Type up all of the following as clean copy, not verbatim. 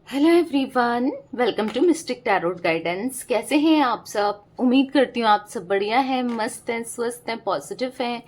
Hello everyone, welcome to mystic tarot guidance. कैसे हैं आप सब? उम्मीद करती हूँ आप सब बढ़िया हैं, मस्त हैं, स्वस्थ हैं, पॉजिटिव हैं,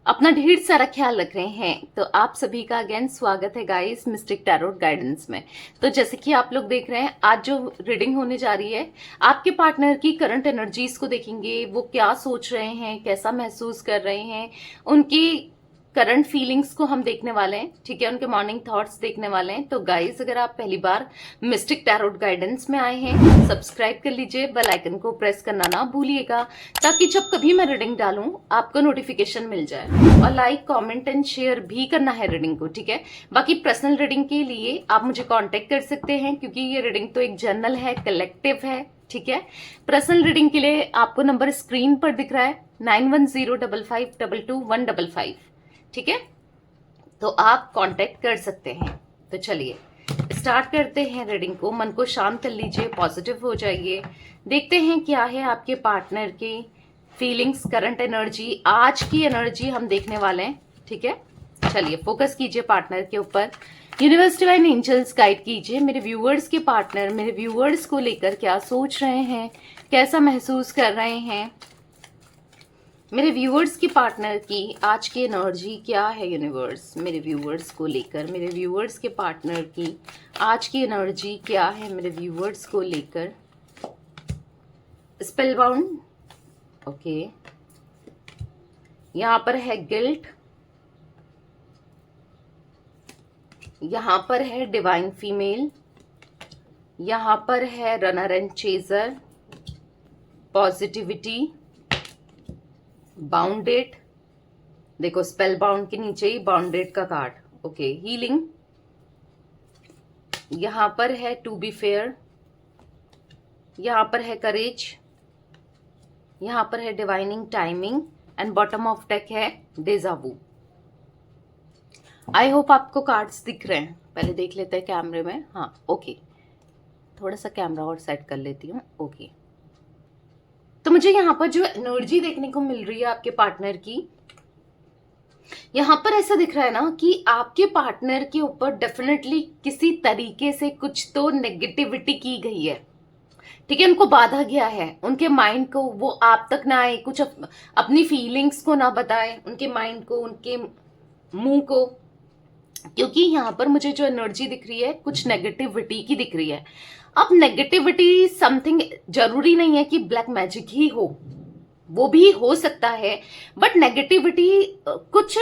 अपना ढेर सारा ख्याल रख रहे हैं। तो आप सभी का अगेन स्वागत है गाइस मिस्टिक टैरोट गाइडेंस में। तो जैसे कि आप लोग देख रहे हैं, आज जो रीडिंग होने जा रही है, आपके पार्टनर की करंट एनर्जीज को देखेंगे। वो क्या सोच रहे हैं, कैसा महसूस कर रहे हैं, उनकी करंट फीलिंग्स को हम देखने वाले हैं। ठीक है, उनके मॉर्निंग थॉट्स देखने वाले हैं। तो गाइस, अगर आप पहली बार मिस्टिक टैरोट गाइडेंस में आए हैं, सब्सक्राइब कर लीजिए, बेल आइकन को प्रेस करना ना भूलिएगा, ताकि जब कभी मैं रीडिंग डालूं आपको नोटिफिकेशन मिल जाए। और लाइक, कमेंट एंड शेयर भी करना है रीडिंग को। ठीक है, बाकी पर्सनल रीडिंग के लिए आप मुझे कांटेक्ट कर सकते हैं, क्योंकि ये रीडिंग तो एक जर्नल है, कलेक्टिव है। ठीक है, पर्सनल रीडिंग के लिए आपको नंबर स्क्रीन पर दिख रहा है 9105522155। ठीक है, तो आप कांटेक्ट कर सकते हैं। तो चलिए स्टार्ट करते हैं रीडिंग को। मन को शांत कर लीजिए, पॉजिटिव हो जाइए। देखते हैं क्या है आपके पार्टनर की फीलिंग्स, करंट एनर्जी, आज की एनर्जी हम देखने वाले हैं। ठीक है, चलिए फोकस कीजिए पार्टनर के ऊपर। यूनिवर्स डिवाइन एंजल्स गाइड कीजिए मेरे व्यूअर्स के पार्टनर, मेरे व्यूअर्स को लेकर क्या सोच रहे हैं, कैसा महसूस कर रहे हैं। मेरे व्यूअर्स की पार्टनर की आज की एनर्जी क्या है यूनिवर्स, मेरे व्यूअर्स को लेकर। मेरे व्यूअर्स के पार्टनर की आज की एनर्जी क्या है मेरे व्यूअर्स को लेकर। Spell bound, okay. यहां पर है गिल्ट, यहां पर है डिवाइन फीमेल, यहां पर है runner and chaser, positivity, bounded. देखो स्पेल बाउंड के नीचे ही बाउंडेड का कार्ड, ओके। हीलिंग, यहां पर है टू बी फेयर, यहां पर है करेज, यहां पर है divining timing, and bottom of deck है डेजावू। आई होप आपको कार्ड्स दिख रहे हैं। पहले देख लेते हैं कैमरे में। हाँ, ओके, थोड़ा सा कैमरा और सेट कर लेती हूँ। ओके, तो मुझे यहाँ पर जो एनर्जी देखने को मिल रही है आपके पार्टनर की, यहां पर ऐसा दिख रहा है ना कि आपके पार्टनर के ऊपर डेफिनेटली किसी तरीके से कुछ तो नेगेटिविटी की गई है। ठीक है, उनको बाधा गया है, उनके माइंड को वो आप तक ना आए, कुछ अपनी फीलिंग्स को ना बताए, उनके माइंड को, उनके मुंह को। क्योंकि यहां पर मुझे जो एनर्जी दिख रही है कुछ नेगेटिविटी की दिख रही है। अब नेगेटिविटी समथिंग, जरूरी नहीं है कि ब्लैक मैजिक ही हो, वो भी हो सकता है। बट नेगेटिविटी कुछ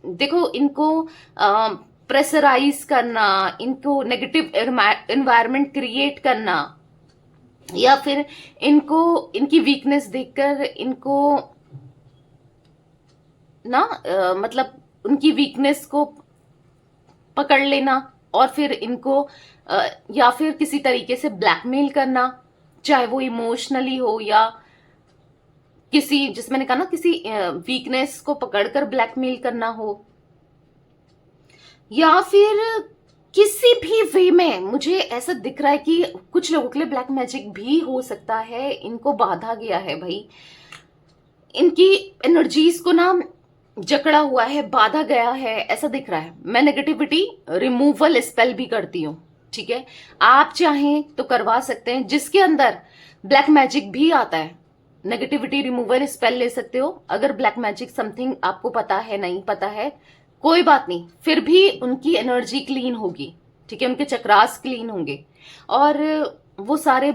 देखो, इनको प्रेशराइज करना, इनको नेगेटिव एनवायरनमेंट क्रिएट करना, या फिर इनको इनकी वीकनेस देखकर इनको ना मतलब उनकी वीकनेस को पकड़ लेना, और फिर इनको या फिर किसी तरीके से ब्लैकमेल करना, चाहे वो इमोशनली हो या किसी, जिसमें मैंने कहा ना, किसी वीकनेस को पकड़कर ब्लैकमेल करना हो, या फिर किसी भी वे में मुझे ऐसा दिख रहा है कि कुछ लोगों के लिए ब्लैक मैजिक भी हो सकता है। इनको बाधा गया है भाई, इनकी एनर्जीज को ना जकड़ा हुआ है, बाधा गया है, ऐसा दिख रहा है। मैं नेगेटिविटी रिमूवल स्पेल भी करती हूँ। ठीक है, आप चाहें तो करवा सकते हैं। जिसके अंदर ब्लैक मैजिक भी आता है, नेगेटिविटी रिमूवल स्पेल ले सकते हो। अगर ब्लैक मैजिक समथिंग आपको पता है, नहीं पता है, कोई बात नहीं, फिर भी उनकी एनर्जी क्लीन होगी। ठीक है, उनके चक्रास क्लीन होंगे, और वो सारे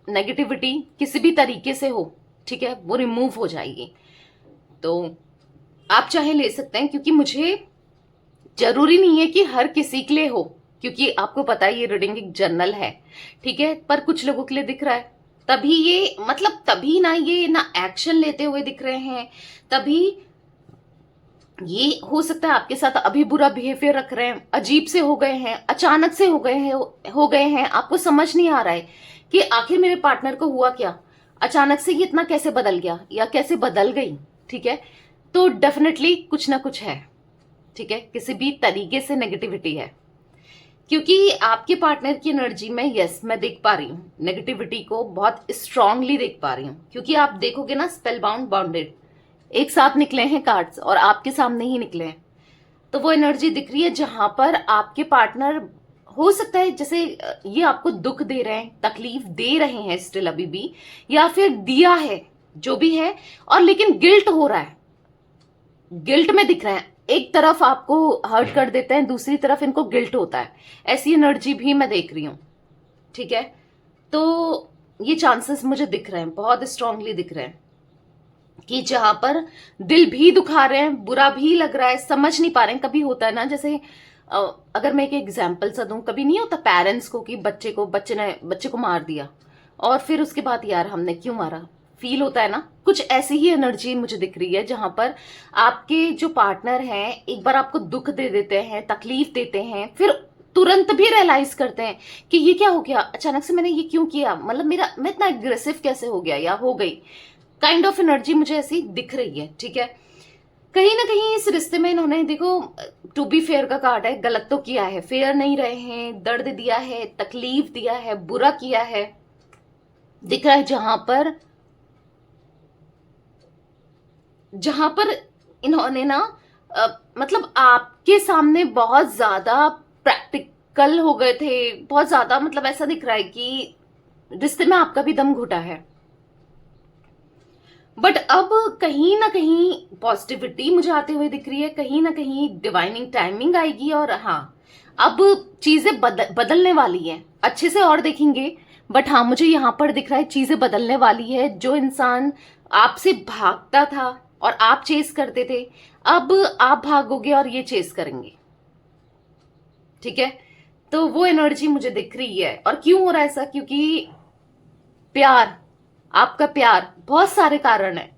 नेगेटिविटी किसी भी तरीके से हो, ठीक है, वो रिमूव हो जाएगी। तो आप चाहे ले सकते हैं, क्योंकि मुझे जरूरी नहीं है कि हर किसी के लिए हो, क्योंकि आपको पता है ये रीडिंग एक जर्नल है। ठीक है, पर कुछ लोगों के लिए दिख रहा है, तभी ये मतलब तभी ना ये ना एक्शन लेते हुए दिख रहे हैं, तभी ये हो सकता है आपके साथ अभी बुरा बिहेवियर रख रहे हैं, अजीब से हो गए हैं, अचानक से हो गए हैं। आपको समझ नहीं आ रहा है कि आखिर मेरे पार्टनर को हुआ क्या, अचानक से ये इतना कैसे बदल गया या कैसे बदल गई। ठीक है, तो डेफिनेटली कुछ ना कुछ है। ठीक है, किसी भी तरीके से नेगेटिविटी है, क्योंकि आपके पार्टनर की एनर्जी में, यस, मैं देख पा रही हूँ नेगेटिविटी को, बहुत स्ट्रांगली देख पा रही हूँ। क्योंकि आप देखोगे ना, स्पेल बाउंड, बाउंडेड एक साथ निकले हैं कार्ड्स, और आपके सामने ही निकले हैं। तो वो एनर्जी दिख रही है जहां पर आपके पार्टनर हो सकता है जैसे ये आपको दुख दे रहे हैं, तकलीफ दे रहे हैं स्टिल अभी भी, या फिर दिया है, जो भी है, और लेकिन गिल्ट हो रहा है, गिल्ट में दिख रहे हैं। एक तरफ आपको हर्ट कर देते हैं, दूसरी तरफ इनको गिल्ट होता है, ऐसी एनर्जी भी मैं देख रही हूं। ठीक है, तो ये चांसेस मुझे दिख रहे हैं, बहुत स्ट्रांगली दिख रहे हैं कि जहां पर दिल भी दुखा रहे हैं, बुरा भी लग रहा है, समझ नहीं पा रहे हैं। कभी होता है ना, जैसे अगर मैं एक एग्जाम्पल सा दूं, कभी नहीं होता पेरेंट्स को कि बच्चे को मार दिया और फिर उसके बाद यार हमने क्यों मारा, फील होता है ना, कुछ ऐसी ही एनर्जी मुझे दिख रही है जहां पर आपके जो पार्टनर हैं एक बार आपको दुख दे देते हैं, तकलीफ देते हैं, फिर तुरंत भी रियलाइज करते हैं कि ये क्या हो गया, अचानक से मैंने ये क्यों किया, मतलब मैं इतना एग्रेसिव कैसे हो गया या हो गई, काइंड ऑफ एनर्जी मुझे ऐसी दिख रही है। ठीक है, कहीं ना कहीं इस रिश्ते में इन्होंने, देखो टू बी फेयर का कार्ड है, गलत तो किया है, फेयर नहीं रहे हैं, दर्द दिया है, तकलीफ दिया है, बुरा किया है, दिख रहा है जहां पर इन्होंने ना मतलब आपके सामने बहुत ज्यादा प्रैक्टिकल हो गए थे, बहुत ज्यादा, मतलब ऐसा दिख रहा है कि रिश्ते में आपका भी दम घुटा है। बट अब कहीं ना कहीं पॉजिटिविटी मुझे आते हुए दिख रही है, कहीं ना कहीं डिवाइनिंग टाइमिंग आएगी, और हाँ अब चीजें बदलने वाली हैं, अच्छे से और देखेंगे। बट हाँ, मुझे यहां पर दिख रहा है चीजें बदलने वाली है। जो इंसान आपसे भागता था और आप चेस करते थे, अब आप भागोगे और ये चेस करेंगे। ठीक है, तो वो एनर्जी मुझे दिख रही है। और क्यों हो रहा है ऐसा, क्योंकि प्यार, आपका प्यार, बहुत सारे कारण है।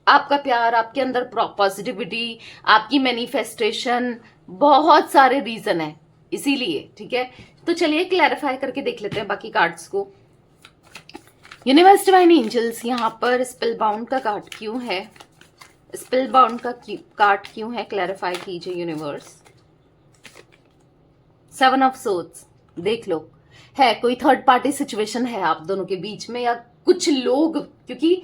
आपका प्यार, आपके अंदर पॉजिटिविटी, आपकी मैनिफेस्टेशन, बहुत सारे रीजन है इसीलिए। ठीक है, तो चलिए क्लैरिफाई करके देख लेते हैं बाकी कार्ड्स को। यूनिवर्स डिवाइन एंजल्स, यहाँ पर स्पेल बाउंड का कार्ड क्यों है, स्पेल बाउंड का कार्ड क्यों है, क्लैरिफाई कीजिए यूनिवर्स। 7 ऑफ सोर्ड्स, देख लो, है कोई थर्ड पार्टी सिचुएशन है आप दोनों के बीच में, या कुछ लोग, क्योंकि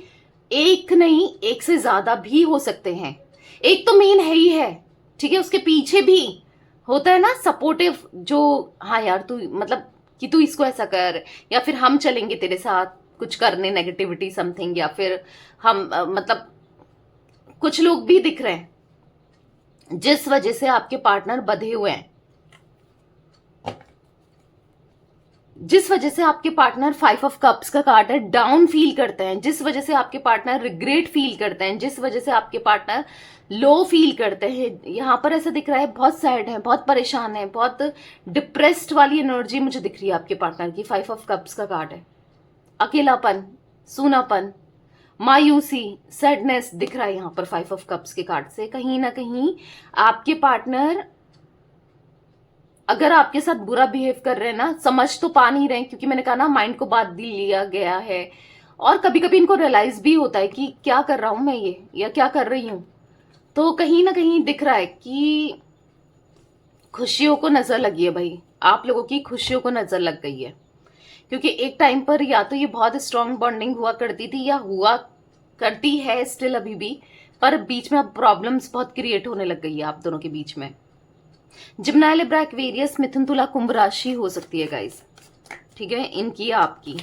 एक नहीं एक से ज्यादा भी हो सकते हैं, एक तो मेन है ही है। ठीक है, उसके पीछे भी होता है ना सपोर्टिव, जो हाँ यार तू, मतलब कि तू इसको ऐसा कर, या फिर हम चलेंगे तेरे साथ कुछ करने, नेगेटिविटी समथिंग, या फिर हम मतलब कुछ लोग भी दिख रहे हैं जिस वजह से आपके पार्टनर बंधे हुए हैं, जिस वजह से आपके पार्टनर 5 ऑफ कप्स का कार्ड है, डाउन फील करते हैं, जिस वजह से आपके पार्टनर रिग्रेट फील करते हैं, जिस वजह से आपके पार्टनर लो फील करते हैं। यहां पर ऐसा दिख रहा है बहुत सैड है, बहुत परेशान है, बहुत डिप्रेस्ड वाली एनर्जी मुझे दिख रही है आपके पार्टनर की। 5 ऑफ कप्स का कार्ड है, अकेलापन, सूनापन, मायूसी, सैडनेस दिख रहा है यहां पर 5 ऑफ कप्स के कार्ड से। कहीं ना कहीं आपके पार्टनर अगर आपके साथ बुरा बिहेव कर रहे हैं ना, समझ तो पा नहीं रहे हैं, क्योंकि मैंने कहा ना माइंड को बात दी लिया गया है, और कभी कभी इनको रियलाइज भी होता है कि क्या कर रहा हूं मैं ये, या क्या कर रही हूं। तो कहीं ना कहीं दिख रहा है कि खुशियों को नजर लगी है भाई, आप लोगों की खुशियों को नजर लग गई है। क्योंकि एक टाइम पर या तो ये बहुत स्ट्रांग बॉन्डिंग हुआ करती थी, या हुआ करती है स्टिल अभी भी, पर बीच में अब प्रॉब्लम्स बहुत क्रिएट होने लग गई है आप दोनों के बीच में। जिम्नाई, लिब्रा, एक्वेरियस, मिथुन, तुला, कुंभ राशि हो सकती है गाइस। ठीक है, इनकी आपकी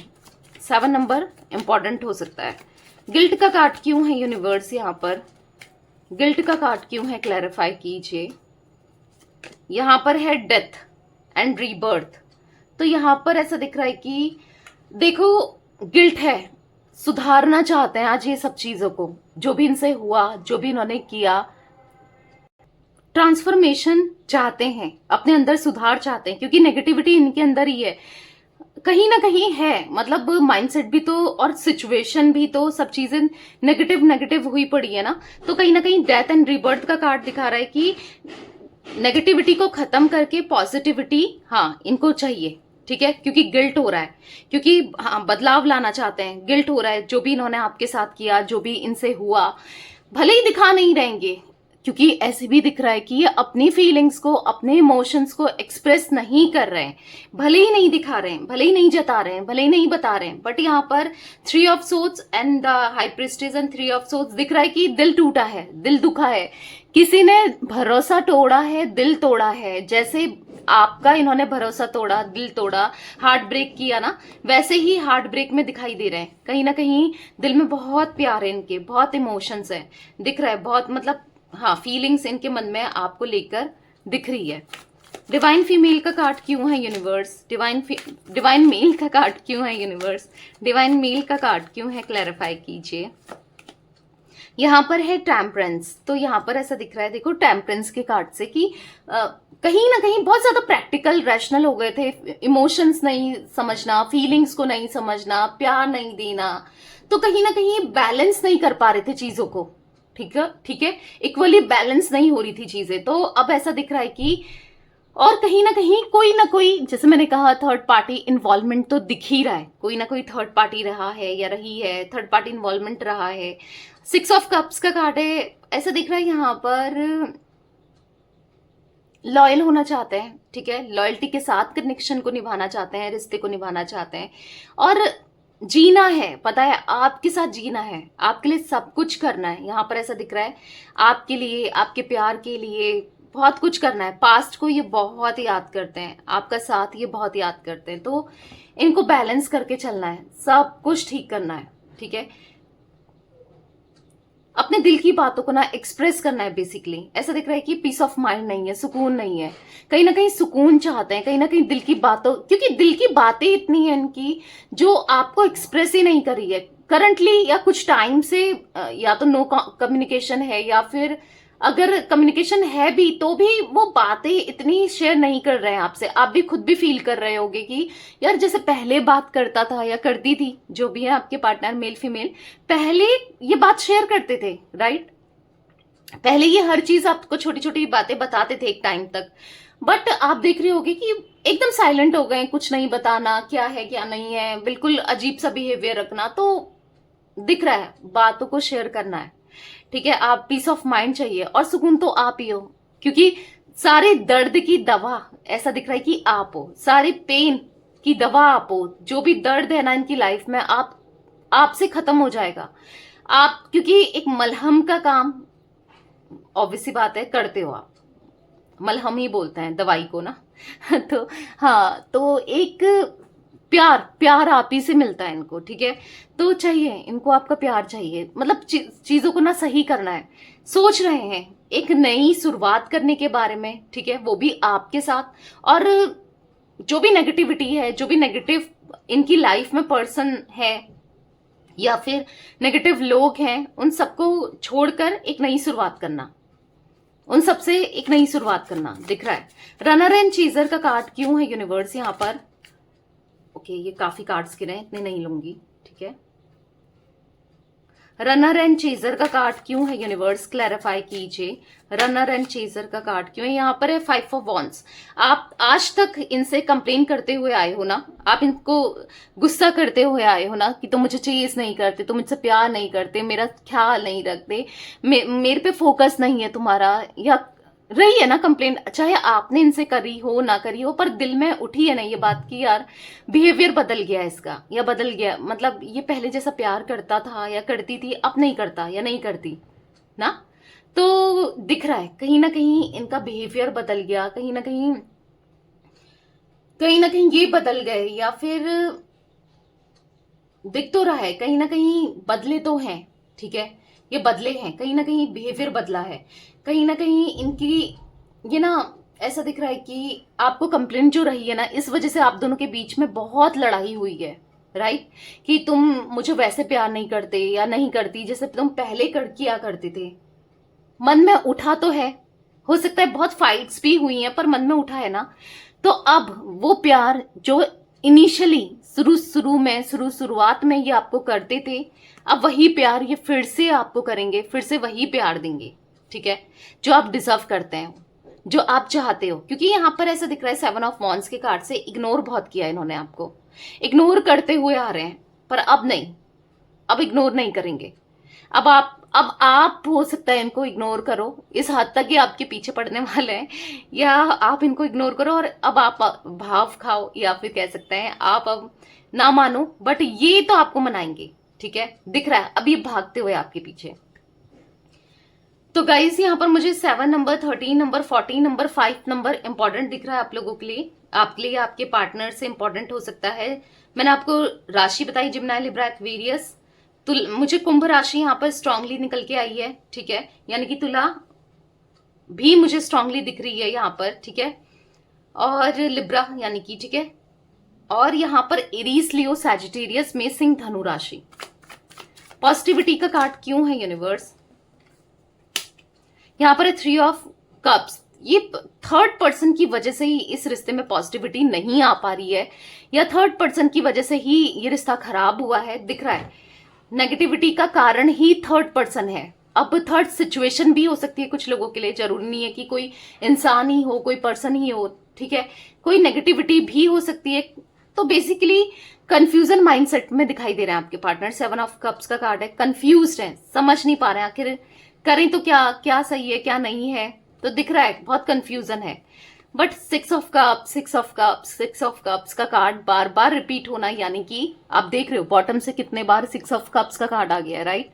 7 नंबर इंपॉर्टेंट हो सकता है। गिल्ट का कार्ड क्यों है यूनिवर्स, यहाँ पर गिल्ट का कार्ड क्यों है, क्लैरिफाई कीजिए। यहां पर है डेथ एंड रीबर्थ, तो यहां पर ऐसा दिख रहा है कि देखो गिल्ट है, सुधारना चाहते हैं आज ये सब चीजों को, जो भी इनसे हुआ, जो भी इन्होंने किया, ट्रांसफॉर्मेशन चाहते हैं, अपने अंदर सुधार चाहते हैं, क्योंकि नेगेटिविटी इनके अंदर ही है, कहीं ना कहीं है, मतलब माइंडसेट भी तो और सिचुएशन भी तो, सब चीजें नेगेटिव नेगेटिव हुई पड़ी है ना। तो कहीं ना कहीं डेथ एंड रीबर्थ का कार्ड दिखा रहा है कि नेगेटिविटी को खत्म करके पॉजिटिविटी, हाँ इनको चाहिए। ठीक है, क्योंकि गिल्ट हो रहा है, क्योंकि हाँ बदलाव लाना चाहते हैं, गिल्ट हो रहा है जो भी इन्होंने आपके साथ किया, जो भी इनसे हुआ, भले ही दिखा नहीं रहेंगे, क्योंकि ऐसे भी दिख रहा है कि ये अपनी फीलिंग्स को, अपने इमोशंस को एक्सप्रेस नहीं कर रहे हैं, भले ही नहीं दिखा रहे हैं, भले ही नहीं जता रहे हैं, भले ही नहीं बता रहे हैं, बट यहाँ पर 3 of swords and the high priestess and 3 of swords दिख रहा है कि दिल टूटा है, दिल दुखा है, किसी ने भरोसा तोड़ा है, दिल तोड़ा है, जैसे आपका इन्होंने भरोसा तोड़ा, दिल तोड़ा, हार्ट ब्रेक किया ना, वैसे ही हार्ट ब्रेक में दिखाई दे रहे हैं। कहीं ना कहीं दिल में बहुत प्यार है इनके, बहुत इमोशंस है, दिख रहा है बहुत, मतलब हाँ फीलिंग्स इनके मन में आपको लेकर दिख रही है। डिवाइन फीमेल का कार्ड क्यों है यूनिवर्स? डिवाइन मेल का कार्ड क्यों है यूनिवर्स? डिवाइन मेल का कार्ड क्यों है? क्लैरिफाई कीजिए। यहाँ पर है टेम्परेंस, तो यहाँ पर ऐसा दिख रहा है, देखो टेम्परेंस के कार्ड से कि कहीं ना कहीं बहुत ज्यादा प्रैक्टिकल रैशनल हो गए थे, इमोशंस नहीं समझना, फीलिंग्स को नहीं समझना, प्यार नहीं देना, तो कहीं ना कहीं बैलेंस नहीं कर पा रहे थे चीजों को। ठीक है, ठीक है, इक्वली बैलेंस नहीं हो रही थी चीजें। तो अब ऐसा दिख रहा है कि और कहीं ना कोई जैसे मैंने कहा थर्ड पार्टी इन्वॉल्वमेंट तो दिख ही रहा है, कोई ना कोई थर्ड पार्टी रहा है या रही है, थर्ड पार्टी इन्वॉल्वमेंट रहा है। 6 ऑफ कप्स का कार्ड है, ऐसा दिख रहा है यहाँ पर लॉयल होना चाहते हैं, ठीक है, लॉयल्टी के साथ कनेक्शन को निभाना चाहते हैं, रिश्ते को निभाना चाहते हैं और जीना है, पता है आपके साथ जीना है, आपके लिए सब कुछ करना है। यहाँ पर ऐसा दिख रहा है आपके लिए, आपके प्यार के लिए बहुत कुछ करना है। पास्ट को ये बहुत याद करते हैं, आपका साथ ये बहुत याद करते हैं, तो इनको बैलेंस करके चलना है, सब कुछ ठीक करना है, ठीक है, अपने दिल की बातों को ना एक्सप्रेस करना है। बेसिकली ऐसा दिख रहा है कि पीस ऑफ माइंड नहीं है, सुकून नहीं है, कहीं ना कहीं सुकून चाहते हैं, कहीं ना कहीं दिल की बातों, क्योंकि दिल की बातें इतनी है इनकी जो आपको एक्सप्रेस ही नहीं कर रही है करंटली, या कुछ टाइम से या तो नो कम्युनिकेशन है, या फिर अगर कम्युनिकेशन है भी तो भी वो बातें इतनी शेयर नहीं कर रहे हैं आपसे। आप भी खुद भी फील कर रहे होगे कि यार जैसे पहले बात करता था या करती थी, जो भी है आपके पार्टनर मेल फीमेल, पहले ये बात शेयर करते थे, राइट, पहले ये हर चीज आपको छोटी छोटी बातें बताते थे एक टाइम तक, बट आप देख रहे होगे कि एकदम साइलेंट हो गए, कुछ नहीं बताना, क्या है क्या नहीं है, बिल्कुल अजीब सा बिहेवियर रखना। तो दिख रहा है बातों को शेयर करना है, ठीक है, आप पीस ऑफ माइंड चाहिए और सुकून तो आप ही हो, क्योंकि सारे दर्द की दवा ऐसा दिख रहा है कि आप हो, सारे पेन की दवा आप हो, जो भी दर्द है ना इनकी लाइफ में आपसे खत्म हो जाएगा आप, क्योंकि एक मलहम का काम ऑब्वियसली बात है करते हो आप, मलहम ही बोलते हैं दवाई को ना तो हाँ, तो एक प्यार आप ही से मिलता है इनको, ठीक है, तो चाहिए इनको आपका प्यार चाहिए, मतलब चीजों को ना सही करना है, सोच रहे हैं एक नई शुरुआत करने के बारे में, ठीक है, वो भी आपके साथ। और जो भी नेगेटिविटी है, जो भी नेगेटिव इनकी लाइफ में पर्सन है या फिर नेगेटिव लोग हैं, उन सबको छोड़कर एक नई शुरुआत करना, उन सबसे एक नई शुरुआत करना दिख रहा है। रनर एंड चीजर का कार्ड क्यों है यूनिवर्स यहाँ पर? ओके, ये काफी कार्ड्स गिरे हैं, इतने नहीं लूंगी, ठीक है। रनर एंड चेजर का कार्ड क्यों है यूनिवर्स? क्लैरिफाई कीजिए, रनर एंड चेजर का कार्ड क्यों है? यहाँ पर है 5 ऑफ वॉन्ड्स। आप आज तक इनसे कंप्लेन करते हुए आए हो ना, आप इनको गुस्सा करते हुए आए हो ना कि तुम मुझे चेज नहीं करते, तुम मुझसे प्यार नहीं करते, मेरा ख्याल नहीं रखते, मेरे पे फोकस नहीं है तुम्हारा, या रही है ना कंप्लेन, चाहे आपने इनसे करी हो ना करी हो, पर दिल में उठी है ना ये बात कि यार बिहेवियर बदल गया इसका, या बदल गया, मतलब ये पहले जैसा प्यार करता था या करती थी अब नहीं करता या नहीं करती ना, तो दिख रहा है कहीं ना कहीं इनका बिहेवियर बदल गया, कहीं ना कहीं ये बदल गए, या फिर दिख तो रहा है कहीं ना कहीं बदले तो हैं, ठीक है, ये बदले हैं, कहीं ना कहीं बिहेवियर बदला है, कहीं ना कहीं इनकी ये ना ऐसा दिख रहा है कि आपको कंप्लेंट जो रही है ना, इस वजह से आप दोनों के बीच में बहुत लड़ाई हुई है, राइट, कि तुम मुझे वैसे प्यार नहीं करते या नहीं करती जैसे तुम पहले किया करते थे। मन में उठा तो है, हो सकता है बहुत फाइट्स भी हुई हैं, पर मन में उठा है ना, तो अब वो प्यार जो इनिशियली शुरुआत में ये आपको करते थे, अब वही प्यार ये फिर से आपको करेंगे, फिर से वही प्यार देंगे, ठीक है, जो आप डिजर्व करते हैं, जो आप चाहते हो। क्योंकि यहां पर ऐसा दिख रहा है 7 ऑफ वॉन्ड्स के कार्ड से इग्नोर बहुत किया इन्होंने, आपको इग्नोर करते हुए आ रहे हैं, पर अब नहीं, अब इग्नोर नहीं करेंगे। अब आप हो सकता है इनको इग्नोर करो, इस हद तक ये आपके पीछे पड़ने वाले हैं, या आप इनको इग्नोर करो और अब आप भाव खाओ, या फिर कह सकते हैं आप अब ना मानो, बट ये तो आपको मनाएंगे, ठीक है, दिख रहा है अब ये भागते हुए आपके पीछे। तो गाइस यहाँ पर मुझे 7 number, 13 number, 14 number, 5 number important दिख रहा है आप लोगों के लिए, आपके लिए, आपके पार्टनर से इंपॉर्टेंट हो सकता है। मैंने आपको राशि बताई जिम्नाई लिब्रा एक्वेरियस। तो मुझे कुंभ राशि यहाँ पर स्ट्रांगली निकल के आई है, ठीक है, यानी कि तुला भी मुझे स्ट्रांगली दिख रही है यहाँ पर, ठीक है, और लिब्रा यानी कि, ठीक है, और यहाँ पर एरीज, लियो, सैजिटेरियस में सिंह, धनु राशि। पॉजिटिविटी का कार्ड क्यों है यूनिवर्स? यहाँ पर 3 ऑफ कप्स, ये थर्ड पर्सन की वजह से ही इस रिश्ते में पॉजिटिविटी नहीं आ पा रही है, या थर्ड पर्सन की वजह से ही ये रिश्ता खराब हुआ है, दिख रहा है। नेगेटिविटी का कारण ही थर्ड पर्सन है। अब थर्ड सिचुएशन भी हो सकती है कुछ लोगों के लिए, जरूरी नहीं है कि कोई इंसान ही हो, कोई पर्सन ही हो, ठीक है, कोई नेगेटिविटी भी हो सकती है। तो बेसिकली कंफ्यूजन माइंडसेट में दिखाई दे रहा है आपके पार्टनर। 7 ऑफ कप्स का कार्ड है, कंफ्यूज्ड है, समझ नहीं पा रहे हैं आखिर करें तो क्या, क्या सही है क्या नहीं है, तो दिख रहा है बहुत कंफ्यूजन है। But 6 of cups, 6 of cups, 6 of cups का कार्ड बार बार रिपीट होना, यानी कि आप देख रहे हो बॉटम से कितने बार 6 ऑफ कप्स का कार्ड आ गया है, राइट।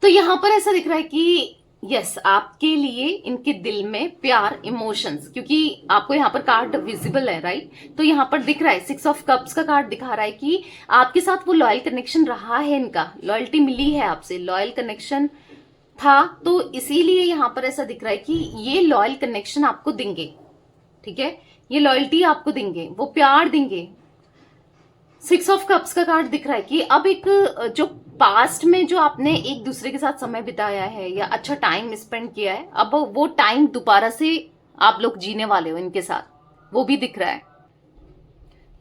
तो यहां पर ऐसा दिख रहा है कि यस, आपके लिए इनके दिल में प्यार, इमोशंस, क्योंकि आपको यहाँ पर कार्ड विजिबल है, राइट। तो यहाँ पर दिख रहा है 6 ऑफ कप्स का कार्ड दिखा रहा है कि आपके साथ वो लॉयल कनेक्शन रहा है, इनका लॉयल्टी मिली है आपसे, लॉयल कनेक्शन था, तो इसीलिए यहाँ पर ऐसा दिख रहा है कि ये लॉयल कनेक्शन आपको देंगे, ठीक है, ये लॉयल्टी आपको देंगे, वो प्यार देंगे। 6 ऑफ कप्स का कार्ड दिख रहा है कि अब एक जो पास्ट में जो आपने एक दूसरे के साथ समय बिताया है या अच्छा टाइम स्पेंड किया है, अब वो टाइम दोबारा से आप लोग जीने वाले हो इनके साथ, वो भी दिख रहा है।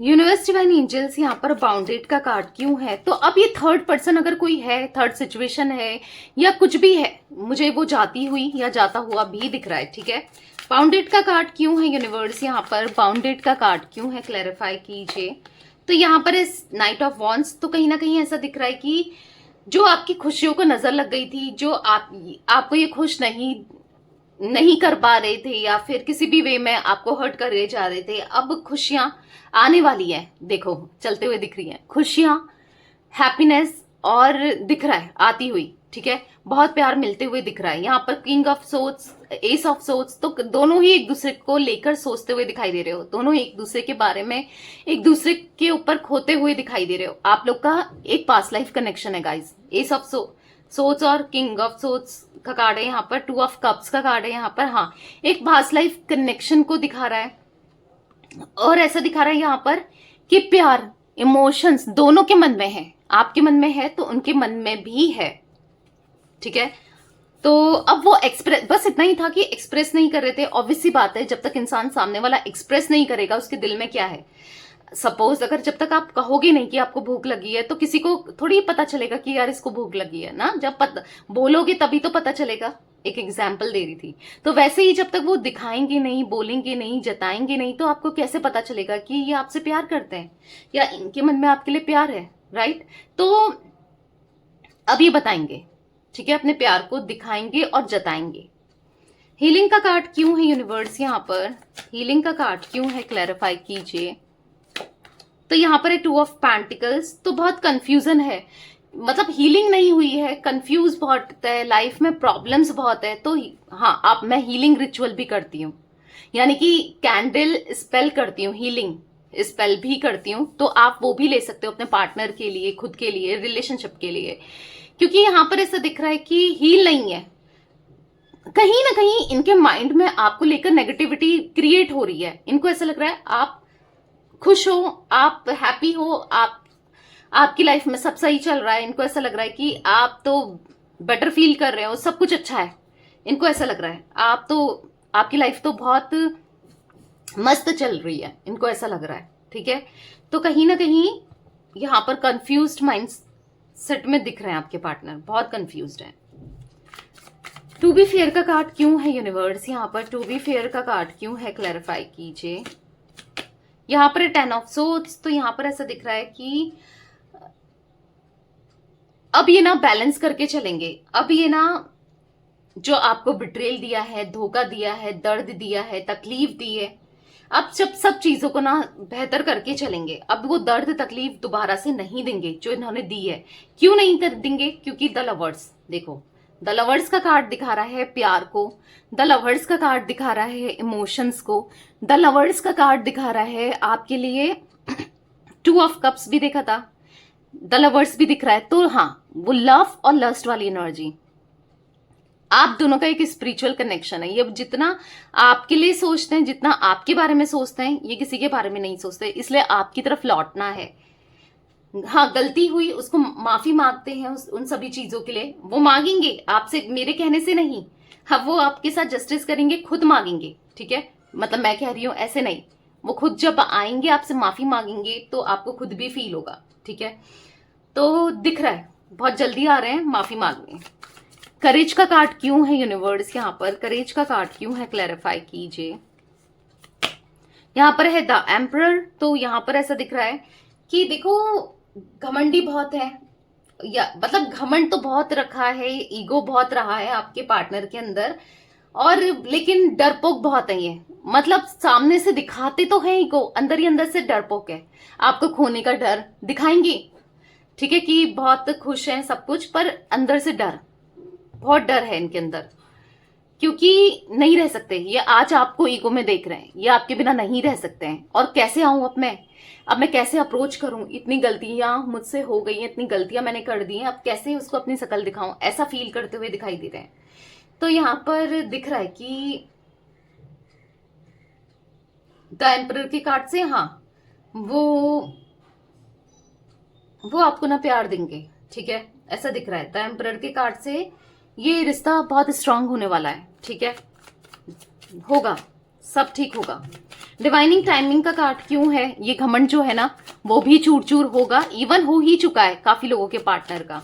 यूनिवर्स डिवाइन एंजल्स यहाँ पर बाउंडेड का कार्ड क्यों है? तो अब ये थर्ड पर्सन अगर कोई है, थर्ड सिचुएशन है या कुछ भी है, मुझे वो जाती हुई या जाता हुआ भी दिख रहा है, ठीक है। बाउंडेड का कार्ड क्यों है यूनिवर्स? यहाँ पर बाउंडेड का कार्ड क्यों है, क्लैरिफाई कीजिए। तो यहाँ पर इस नाइट ऑफ वॉन्ड्स, तो कहीं ना कहीं ऐसा दिख रहा है कि जो आपकी खुशियों को नजर लग गई थी, जो आपको ये खुश नहीं कर पा रहे थे या फिर किसी भी वे में आपको हर्ट करे जा रहे थे, अब खुशियां आने वाली है, देखो चलते हुए दिख रही हैं खुशियां, हैप्पीनेस, और दिख रहा है आती हुई, ठीक है, बहुत प्यार मिलते हुए दिख रहा है। यहाँ पर king of swords, S of swords, तो दोनों ही एक दूसरे को लेकर सोचते हुए दिखाई दे रहे हो, दोनों ही एक दूसरे के बारे में एक दूसरे के ऊपर खोते हुए दिखाई दे रहे हो। आप लोग का एक पास्ट लाइफ कनेक्शन है गाइज। एस ऑफ सोर्ड्स और किंग ऑफ सोर्ड्स का कार्ड है यहाँ पर, 2 ऑफ कप्स का कार्ड है यहाँ पर। हाँ, एक पास्ट लाइफ कनेक्शन को दिखा रहा है, और ऐसा दिखा रहा है यहाँ पर कि प्यार, इमोशंस दोनों के मन में है, आपके मन में है तो उनके मन में भी है, ठीक है। तो अब वो एक्सप्रेस, बस इतना ही था कि एक्सप्रेस नहीं कर रहे थे। ऑब्वियस सी बात है, जब तक इंसान सामने वाला एक्सप्रेस नहीं करेगा उसके दिल में क्या है। सपोज अगर जब तक आप कहोगे नहीं कि आपको भूख लगी है, तो किसी को थोड़ी पता चलेगा कि यार इसको भूख लगी है ना, जब बोलोगे तभी तो पता चलेगा। एक एग्जाम्पल दे रही थी। तो वैसे ही जब तक वो दिखाएंगे नहीं, बोलेंगे नहीं, जताएंगे नहीं, तो आपको कैसे पता चलेगा कि ये आपसे प्यार करते हैं या इनके मन में आपके लिए प्यार है, राइट। तो अब ये बताएंगे, ठीक है, अपने प्यार को दिखाएंगे और जताएंगे। हीलिंग का कार्ड क्यों है यूनिवर्स? यहाँ पर हीलिंग का कार्ड क्यों है, क्लैरिफाई कीजिए। तो यहाँ पर है 2 ऑफ पेंटिकल्स, तो बहुत कंफ्यूजन है, मतलब हीलिंग नहीं हुई है, कंफ्यूज बहुत है, लाइफ में प्रॉब्लम्स बहुत है। तो हाँ, मैं हीलिंग रिचुअल भी करती हूँ, यानी कि कैंडल स्पेल करती हूँ, हीलिंग स्पेल भी करती हूँ। तो आप वो भी ले सकते हो अपने पार्टनर के लिए, खुद के लिए, रिलेशनशिप के लिए, क्योंकि यहाँ पर ऐसा दिख रहा है कि हील नहीं है, कहीं ना कहीं इनके माइंड में आपको लेकर नेगेटिविटी क्रिएट हो रही है। इनको ऐसा लग रहा है आप खुश हो, आप हैप्पी हो, आपकी लाइफ में सब सही चल रहा है। इनको ऐसा लग रहा है कि आप तो बेटर फील कर रहे हो, सब कुछ अच्छा है। इनको ऐसा लग रहा है आपकी लाइफ तो बहुत मस्त चल रही है, इनको ऐसा लग रहा है, ठीक है। तो कहीं ना कहीं यहाँ पर कंफ्यूज्ड माइंड सेट में दिख रहे हैं आपके पार्टनर, बहुत कंफ्यूज्ड है। टू बी फेयर का कार्ड क्यों है यूनिवर्स? यहाँ पर टू बी फेयर का कार्ड क्यों है, क्लैरिफाई कीजिए। यहाँ पर 10 ऑफ सोर्ड्स, तो यहाँ पर ऐसा दिख रहा है कि अब ये ना बैलेंस करके चलेंगे। अब ये ना जो आपको बिट्रेल दिया है, धोखा दिया है, दर्द दिया है, तकलीफ दी है, अब सब चीजों को ना बेहतर करके चलेंगे। अब वो दर्द तकलीफ दोबारा से नहीं देंगे जो इन्होंने दी है। क्यों नहीं कर देंगे? क्योंकि द लवर्स, देखो द लवर्स का कार्ड दिखा रहा है प्यार को, द लवर्स का कार्ड दिखा रहा है इमोशंस को, द लवर्स का कार्ड दिखा रहा है आपके लिए 2 ऑफ कप्स भी देखा था, द लवर्स भी दिख रहा है। तो हाँ, वो लव और लस्ट वाली एनर्जी, आप दोनों का एक स्पिरिचुअल कनेक्शन है। ये जितना आपके लिए सोचते हैं, जितना आपके बारे में सोचते हैं, ये किसी के बारे में नहीं सोचते, इसलिए आपकी तरफ लौटना है। हाँ, गलती हुई उसको माफी मांगते हैं उन सभी चीजों के लिए, वो मांगेंगे आपसे, मेरे कहने से नहीं। हाँ, वो आपके साथ जस्टिस करेंगे, खुद मांगेंगे, ठीक है। मतलब मैं कह रही हूं ऐसे नहीं, वो खुद जब आएंगे आपसे माफी मांगेंगे तो आपको खुद भी फील होगा, ठीक है। तो दिख रहा है बहुत जल्दी आ रहे हैं माफी मांगने। करेज का कार्ड क्यों है यूनिवर्स यहाँ पर, करेज का कार्ड क्यों है, क्लैरिफाई कीजिए। यहाँ पर है द एम्परर। तो यहाँ पर ऐसा दिख रहा है कि देखो घमंडी बहुत है, या मतलब घमंड तो बहुत रखा है, ईगो बहुत रहा है आपके पार्टनर के अंदर, और लेकिन डरपोक बहुत है ये। मतलब सामने से दिखाते तो है ईगो, अंदर ही अंदर से डरपोक है, आपको खोने का डर दिखाएंगे, ठीक है, कि बहुत खुश हैं सब कुछ, पर अंदर से डर, बहुत डर है इनके अंदर, क्योंकि नहीं रह सकते ये। आज आपको ईगो में देख रहे हैं, ये आपके बिना नहीं रह सकते हैं। और कैसे आऊं अब मैं कैसे अप्रोच करूं, इतनी गलतियां मुझसे हो गई हैं, इतनी गलतियां मैंने कर दी हैं, अब कैसे उसको अपनी शकल दिखाऊं, ऐसा फील करते हुए दिखाई दे रहे हैं। तो यहां पर दिख रहा है कि द एम्परर के कार्ड से, हाँ, वो आपको ना प्यार देंगे, ठीक है, ऐसा दिख रहा है। द एम्परर के कार्ड से ये रिश्ता बहुत स्ट्रांग होने वाला है, ठीक है, होगा, सब ठीक होगा। डिवाइनिंग टाइमिंग का कार्ड क्यों है, ये घमंड जो है ना वो भी चूर चूर होगा, इवन हो ही चुका है काफी लोगों के पार्टनर का।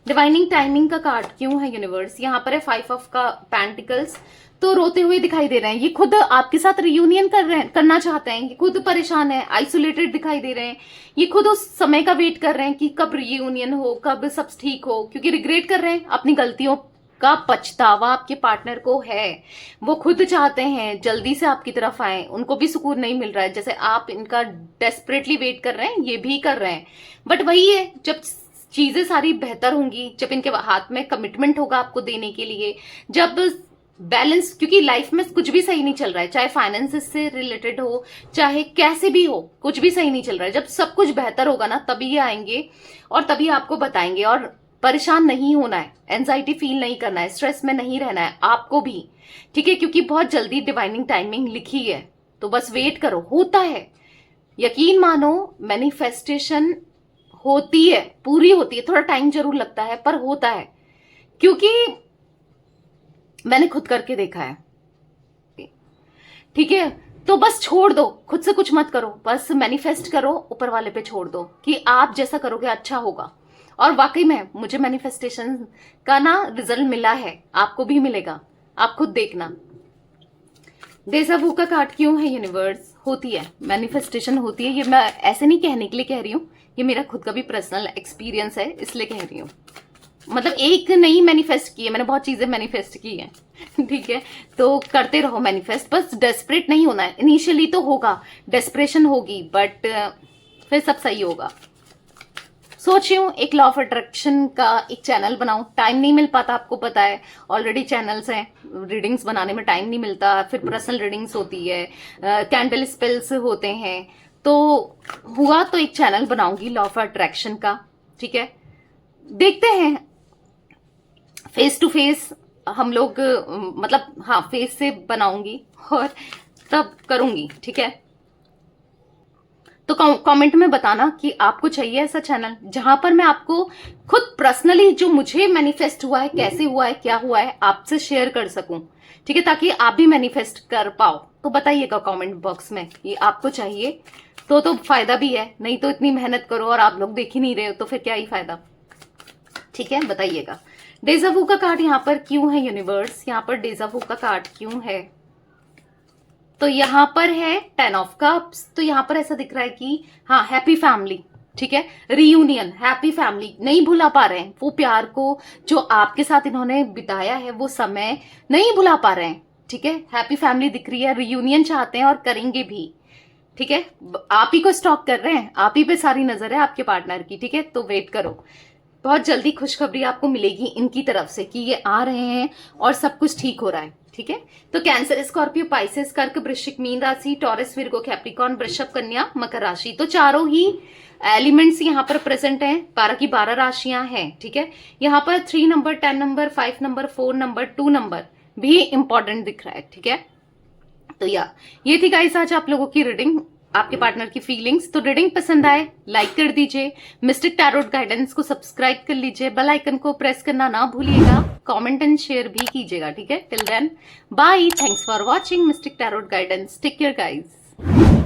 डिवाइनिंग टाइमिंग का कार्ड क्यों है यूनिवर्स, यहाँ पर है 5 ऑफ का पेंटिकल्स। तो रोते हुए दिखाई दे रहे हैं, ये खुद आपके साथ रियूनियन करना चाहते हैं, ये खुद परेशान है, आइसोलेटेड दिखाई दे रहे हैं, ये खुद उस समय का वेट कर रहे हैं कि कब रियूनियन हो, कब सब ठीक हो, क्योंकि रिग्रेट कर रहे हैं, अपनी गलतियों का पछतावा आपके पार्टनर को है। वो खुद चाहते हैं जल्दी से आपकी तरफ आए, उनको भी सुकून नहीं मिल रहा है, जैसे आप इनका डेस्परेटली वेट कर रहे हैं, ये भी कर रहे हैं। बट वही है, जब चीजें सारी बेहतर होंगी, जब इनके हाथ में कमिटमेंट होगा आपको देने के लिए, जब बैलेंस, क्योंकि लाइफ में कुछ भी सही नहीं चल रहा है, चाहे फाइनेंस से रिलेटेड हो, चाहे कैसे भी हो, कुछ भी सही नहीं चल रहा है। जब सब कुछ बेहतर होगा ना, तभी ये आएंगे और तभी आपको बताएंगे। और परेशान नहीं होना है, एंजाइटी फील नहीं करना है, स्ट्रेस में नहीं रहना है आपको भी, ठीक है, क्योंकि बहुत जल्दी डिवाइनिंग टाइमिंग लिखी है। तो बस वेट करो, होता है, यकीन मानो, मैनिफेस्टेशन होती है, पूरी होती है, थोड़ा टाइम जरूर लगता है पर होता है, क्योंकि मैंने खुद करके देखा है, ठीक है। तो बस छोड़ दो, खुद से कुछ मत करो, बस मैनिफेस्ट करो, ऊपर वाले पे छोड़ दो कि आप जैसा करोगे अच्छा होगा। और वाकई में मुझे मैनिफेस्टेशन का ना रिजल्ट मिला है, आपको भी मिलेगा, आप खुद देखना। डेजा वू का कार्ड क्यों है यूनिवर्स, होती है मैनिफेस्टेशन, होती है। ये मैं ऐसे नहीं कहने के लिए कह रही हूँ, ये मेरा खुद का भी पर्सनल एक्सपीरियंस है, इसलिए कह रही हूँ। मतलब एक नहीं मैनिफेस्ट की है, मैंने बहुत चीजें मैनिफेस्ट की है, ठीक है। तो करते रहो मैनिफेस्ट, बस डेस्परेट नहीं होना है। इनिशियली तो होगा, डेस्परेशन होगी, बट फिर सब सही होगा। सोच रही हूँ एक लॉ ऑफ अट्रैक्शन का एक चैनल बनाऊं, टाइम नहीं मिल पाता, आपको पता है, ऑलरेडी चैनल्स हैं, रीडिंग्स बनाने में टाइम नहीं मिलता, फिर पर्सनल रीडिंग्स होती है, कैंडल स्पेल्स होते हैं, तो हुआ तो एक चैनल बनाऊंगी लॉ ऑफ अट्रैक्शन का, ठीक है। देखते हैं, फेस टू फेस हम लोग, मतलब हाँ, फेस से बनाऊंगी और तब करूंगी, ठीक है। तो कमेंट में बताना कि आपको चाहिए ऐसा चैनल जहां पर मैं आपको खुद पर्सनली जो मुझे मैनिफेस्ट हुआ है, कैसे हुआ है, क्या हुआ है, आपसे शेयर कर सकूं, ठीक है, ताकि आप भी मैनिफेस्ट कर पाओ। तो बताइएगा कमेंट बॉक्स में ये आपको चाहिए, तो फायदा भी है, नहीं तो इतनी मेहनत करो और आप लोग देख ही नहीं रहे हो तो फिर क्या ही फायदा, ठीक है, बताइएगा। डेजा वू का कार्ड यहाँ पर क्यों है यूनिवर्स, यहाँ पर डेजा वू का कार्ड क्यों है, तो यहाँ पर है 10 ऑफ कप्स। तो यहाँ पर ऐसा दिख रहा है कि हाँ, हैप्पी फैमिली, ठीक है, रीयूनियन, हैप्पी फैमिली, नहीं भुला पा रहे हैं वो प्यार को जो आपके साथ इन्होंने बिताया है, वो समय नहीं भुला पा रहे हैं, ठीक है। हैप्पी फैमिली दिख रही है, रीयूनियन चाहते हैं और करेंगे भी, ठीक है। आप ही को स्टॉक कर रहे हैं, आप ही पे सारी नजर है आपके पार्टनर की, ठीक है। तो वेट करो, बहुत जल्दी खुशखबरी आपको मिलेगी इनकी तरफ से कि ये आ रहे हैं और सब कुछ ठीक हो रहा है, ठीक है। तो कैंसर, स्कॉर्पियो, पाइसेस, कर्क, वृश्चिक, मीन राशि, टॉरस, विर्गो, कैप्रिकॉर्न, वृषभ, कन्या, मकर राशि, तो चारों ही एलिमेंट्स यहाँ पर प्रेजेंट हैं। 12 की 12 राशियां हैं, ठीक है। यहाँ पर 3 number, 10 number, 5 number, 4 number, 2 number भी इंपॉर्टेंट दिख रहा है, ठीक है। तो ये थी गाइस आज आप लोगों की रीडिंग, आपके पार्टनर की फीलिंग्स। तो रीडिंग पसंद आए लाइक कर दीजिए, मिस्टिक टैरोट गाइडेंस को सब्सक्राइब कर लीजिए, बेल आइकन को प्रेस करना ना भूलिएगा, कमेंट एंड शेयर भी कीजिएगा, ठीक है। Till then bye, thanks for watching mystic tarot guidance, take care guys.